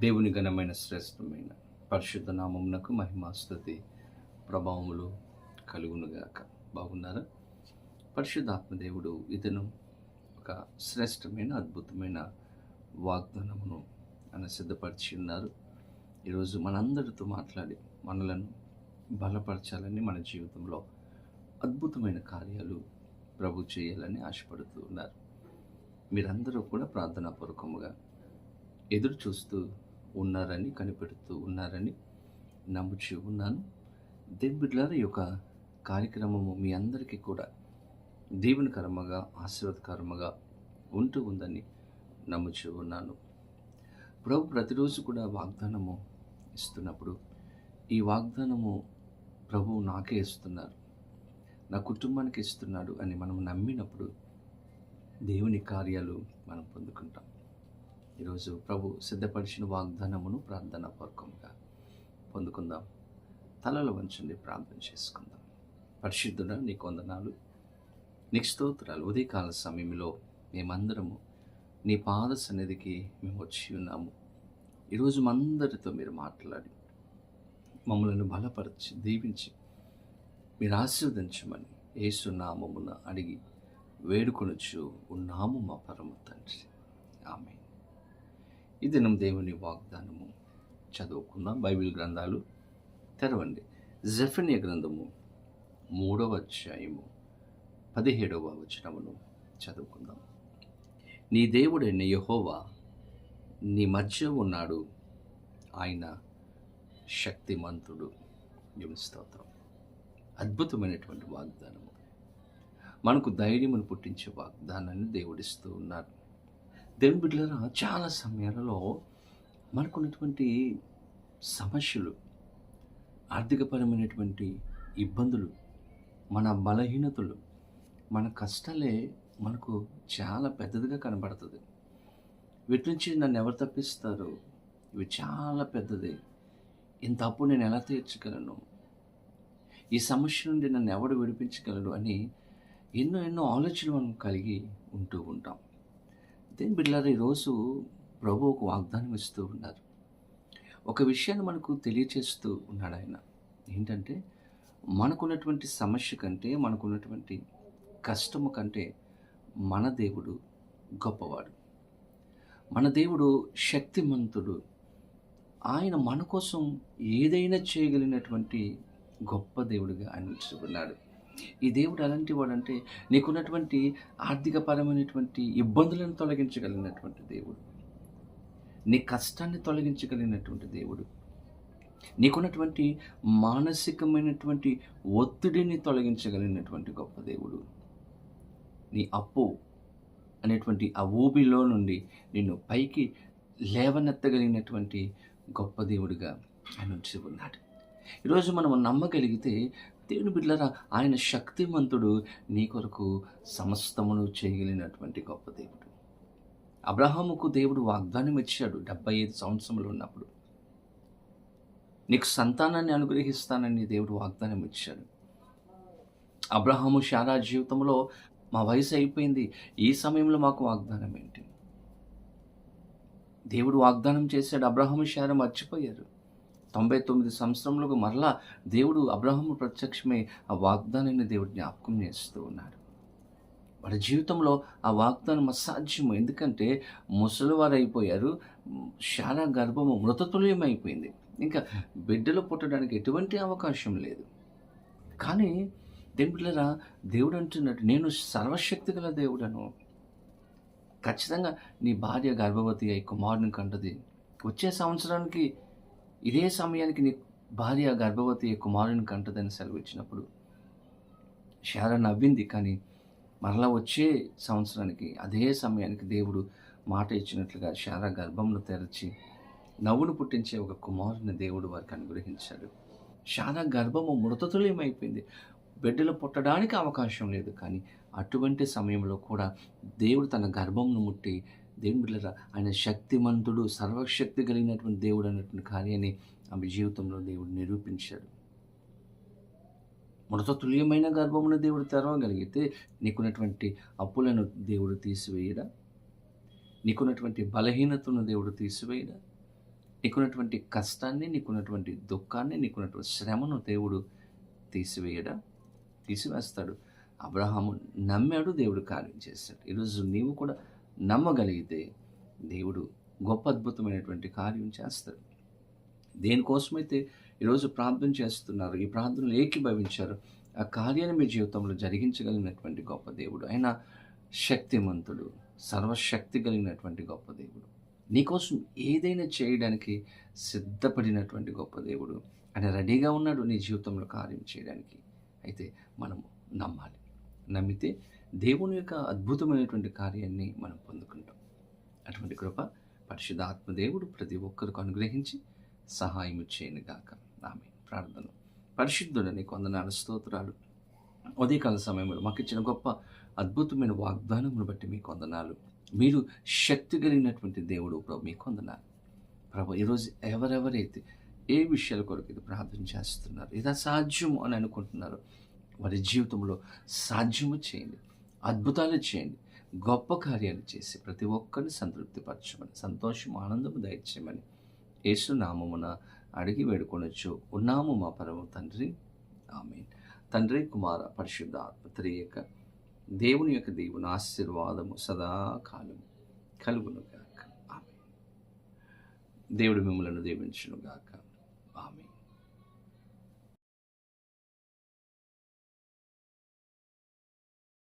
దేవుని ఘనమైన శ్రేష్టమైన పరిశుద్ధ నామమునకు మహిమ స్తుతి ప్రభావములు కలుగునుగాక. బాగున్నారా? పరిశుద్ధాత్మ దేవుడు ఇతను ఒక శ్రేష్టమైన అద్భుతమైన వాగ్దానమును ఆయన సిద్ధపరిచి ఉన్నారు. ఈరోజు మనందరితో మాట్లాడి మనలను బలపరచాలని, మన జీవితంలో అద్భుతమైన కార్యాలు ప్రభు చేయాలని ఆశపడుతూ ఉన్నారు. మీరందరూ కూడా ప్రార్థనాపూర్వకముగా ఎదురు చూస్తూ ఉన్నారని, కనిపెడుతూ ఉన్నారని నమ్ముచూ ఉన్నాను. దేవుని బిడ్డలారా, ఈ యొక్క కార్యక్రమము మీ అందరికీ కూడా దీవెనకరముగా, ఆశీర్వాదకరముగా ఉంటూ ఉందని నమ్ముచూ ఉన్నాను. ప్రభు ప్రతిరోజు కూడా వాగ్దానము ఇస్తున్నప్పుడు, ఈ వాగ్దానము ప్రభువు నాకే ఇస్తున్నారు, నా కుటుంబానికి ఇస్తున్నాడు అని మనం నమ్మినప్పుడు దేవుని కార్యాలు మనం పొందుకుంటాం. ఈరోజు ప్రభు సిద్ధపరిచిన వాగ్దానమును ప్రార్థనాపూర్వకంగా పొందుకుందాం. తలలో వంచండి, ప్రార్థన చేసుకుందాం. పరిశుద్ధుడా, నీకు వందనాలు, నీకు స్తోత్రాలు. ఉదయకాల సమయంలో మేమందరము నీ పాద సన్నిధికి మేము వచ్చి ఉన్నాము. ఈరోజు మందరితో మీరు మాట్లాడి మమ్మల్ని బలపరిచి దీవించి మీరు ఆశీర్వదించమని యేసు నామమున అడిగి వేడుకొనుచు ఉన్నాము మా పరమ తండ్రి. ఆమేన్. ఈ దినం దేవుని వాగ్దానము చదువుకుందాం. బైబిల్ గ్రంథాలు తెరవండి. జెఫన్యా గ్రంథము 3వ అధ్యాయము 17వ వచనమును చదువుకుందాం. నీ దేవుడైన యెహోవా నీ మధ్య ఉన్నాడు, ఆయన శక్తిమంతుడు. దేవుని స్తోత్రం. అద్భుతమైనటువంటి వాగ్దానము, మనకు ధైర్యమును పుట్టించే వాగ్దానాన్ని దేవుడిస్తూ ఉన్నారు. దేవుని బిడ్డలారా, చాలా సమయాలలో మనకున్నటువంటి సమస్యలు, ఆర్థికపరమైనటువంటి ఇబ్బందులు, మన బలహీనతలు, మన కష్టాలే మనకు చాలా పెద్దదిగా కనబడుతుంది. వీటి నుంచి నన్ను ఎవరు తప్పిస్తారు, ఇవి చాలా పెద్దది, ఇంత అప్పు నేను ఎలా తీర్చగలను, ఈ సమస్య నుండి నన్ను ఎవడు విడిపించగలడు అని ఎన్నో ఎన్నో ఆలోచనలు మనం కలిగి ఉంటూ ఉంటాం. దేని బిడ్డలారా, ఈరోజు ప్రభు ఒక వాగ్దానం ఇస్తూ ఉన్నారు. ఒక విషయాన్ని మనకు తెలియచేస్తూ ఉన్నాడు ఆయన. ఏంటంటే, మనకున్నటువంటి సమస్య కంటే, మనకున్నటువంటి కష్టము కంటే మన దేవుడు గొప్పవాడు, మన దేవుడు శక్తిమంతుడు. ఆయన మన కోసం ఏదైనా చేయగలిగినటువంటి గొప్ప దేవుడిగా ఆయన ఉంచుకున్నాడు. ఈ దేవుడు ఎలాంటి వాడంటే, నీకున్నటువంటి ఆర్థికపరమైనటువంటి ఇబ్బందులను తొలగించగలిగినటువంటి దేవుడు, నీ కష్టాన్ని తొలగించగలిగినటువంటి దేవుడు, నీకున్నటువంటి మానసికమైనటువంటి ఒత్తిడిని తొలగించగలిగినటువంటి గొప్ప దేవుడు, నీ అప్పు అనేటువంటి ఆ ఊబిలో నుండి నిన్ను పైకి లేవనెత్తగలిగినటువంటి గొప్ప దేవుడిగా ఆయన ఉంచి ఉన్నాడు. ఈరోజు మనం నమ్మగలిగితే, దేవుని బిడ్డలారా, ఆయన శక్తిమంతుడు, నీ కొరకు సమస్తమును చేయగలిగినటువంటి గొప్ప దేవుడు. అబ్రహాముకు దేవుడు వాగ్దానం ఇచ్చాడు 75 సంవత్సరములు ఉన్నప్పుడు, నీకు సంతానాన్ని అనుగ్రహిస్తానని దేవుడు వాగ్దానం ఇచ్చాడు. అబ్రహాము శారా జీవితంలో, మా వయసు అయిపోయింది, ఈ సమయంలో మాకు వాగ్దానం ఏంటి? దేవుడు వాగ్దానం చేశాడు, అబ్రహాము శారా మర్చిపోయారు. 99 సంవత్సరములకు మరలా దేవుడు అబ్రహాము ప్రత్యక్షమై ఆ వాగ్దానాన్ని దేవుడు జ్ఞాపకం చేస్తూ ఉన్నాడు. వారి జీవితంలో ఆ వాగ్దానం అసాధ్యము. ఎందుకంటే ముసలివారు అయిపోయారు, శారా గర్భము మృతతుల్యమైపోయింది, ఇంకా బిడ్డలు పుట్టడానికి ఎటువంటి అవకాశం లేదు. కానీ దేవుని బిడ్డలారా, దేవుడు అంటున్నాడు, నేను సర్వశక్తి గల దేవుడను, ఖచ్చితంగా నీ భార్య గర్భవతి అయి కుమారుని కంటది. వచ్చే సంవత్సరానికి ఇదే సమయానికి నీ భార్య గర్భవతి కుమారుని కంటదని సెలవిచ్చినప్పుడు శారా నవ్వింది. కానీ మరలా వచ్చే సంవత్సరానికి అదే సమయానికి దేవుడు మాట ఇచ్చినట్లుగా శారా గర్భంను తెరచి నవ్వును పుట్టించే ఒక కుమారుని దేవుడు వారికి అనుగ్రహించాడు. శారా గర్భము మృతతుల్యమైపోయింది, బిడ్డలు పుట్టడానికి అవకాశం లేదు. కానీ అటువంటి సమయంలో కూడా దేవుడు తన గర్భంను ముట్టి, దేవుని బిడ్డలారా, ఆయన శక్తిమంతుడు, సర్వశక్తి కలిగినటువంటి దేవుడు అన్నటువంటి కార్యాన్ని ఆమె జీవితంలో దేవుడు నిరూపించాడు. మృతతుల్యమైన గర్భమును దేవుడు తెరవగలిగితే, నీకున్నటువంటి అప్పులను దేవుడు తీసివేయడా? నీకున్నటువంటి బలహీనతను దేవుడు తీసివేయడా? నీకున్నటువంటి కష్టాన్ని, నీకున్నటువంటి దుఃఖాన్ని, నీకున్నటువంటి శ్రమను దేవుడు తీసివేయడా? తీసివేస్తాడు. అబ్రహాము నమ్మాడు, దేవుడు కార్యం చేశాడు. ఈరోజు నీవు కూడా నమ్మగలిగితే దేవుడు గొప్ప అద్భుతమైనటువంటి కార్యం చేస్తాడు. దేనికోసమైతే ఈరోజు ప్రార్థన చేస్తున్నారు, ఈ ప్రార్థనలు ఏకీభవించారు, ఆ కార్యాన్ని మీ జీవితంలో జరిగించగలిగినటువంటి గొప్ప దేవుడు. ఆయన శక్తిమంతుడు, సర్వశక్తి కలిగినటువంటి గొప్ప దేవుడు. నీకోసం ఏదైనా చేయడానికి సిద్ధపడినటువంటి గొప్ప దేవుడు. ఆయన రెడీగా ఉన్నాడు నీ జీవితంలో కార్యం చేయడానికి. అయితే మనము నమ్మాలి. నమ్మితే దేవుని యొక్క అద్భుతమైనటువంటి కార్యాన్ని మనం పొందుకుంటాం. అటువంటి కృప పరిశుద్ధ ఆత్మదేవుడు ప్రతి ఒక్కరికి అనుగ్రహించి సహాయం చేయనుగాక. ఆమేన్. ప్రార్థన. పరిశుద్ధుడని కొందనాలు స్తోత్రాలు. ఉదయకాల సమయంలో మాకు ఇచ్చిన గొప్ప అద్భుతమైన వాగ్దానమును బట్టి మీకు వందనాలు. మీరు శక్తి కలిగినటువంటి దేవుడు ప్రభు, మీకు వందనాలు ప్రభు. ఈరోజు ఎవరెవరైతే ఏ విషయాల కొరకు ఇది ప్రార్థన చేస్తున్నారు, ఇది అసాధ్యము అని అనుకుంటున్నారు, వారి జీవితంలో సాధ్యము చేయండి, అద్భుతాలు చేయండి, గొప్ప కార్యాలు చేసి ప్రతి ఒక్కరిని సంతృప్తిపరచమని, సంతోషం ఆనందము దయచేయమని యేసు నామమున అడిగి వేడుకొనొచ్చు ఉన్నాము మా పరమ తండ్రి. ఆమేన్. తండ్రి, కుమార, పరిశుద్ధ ఆత్మ త్రియేక దేవుని యొక్క దేవుని ఆశీర్వాదము సదాకాలం కలుగును గాక. ఆమేన్. దేవుడు మిమ్మలను దీవించును గాక. ఆమేన్.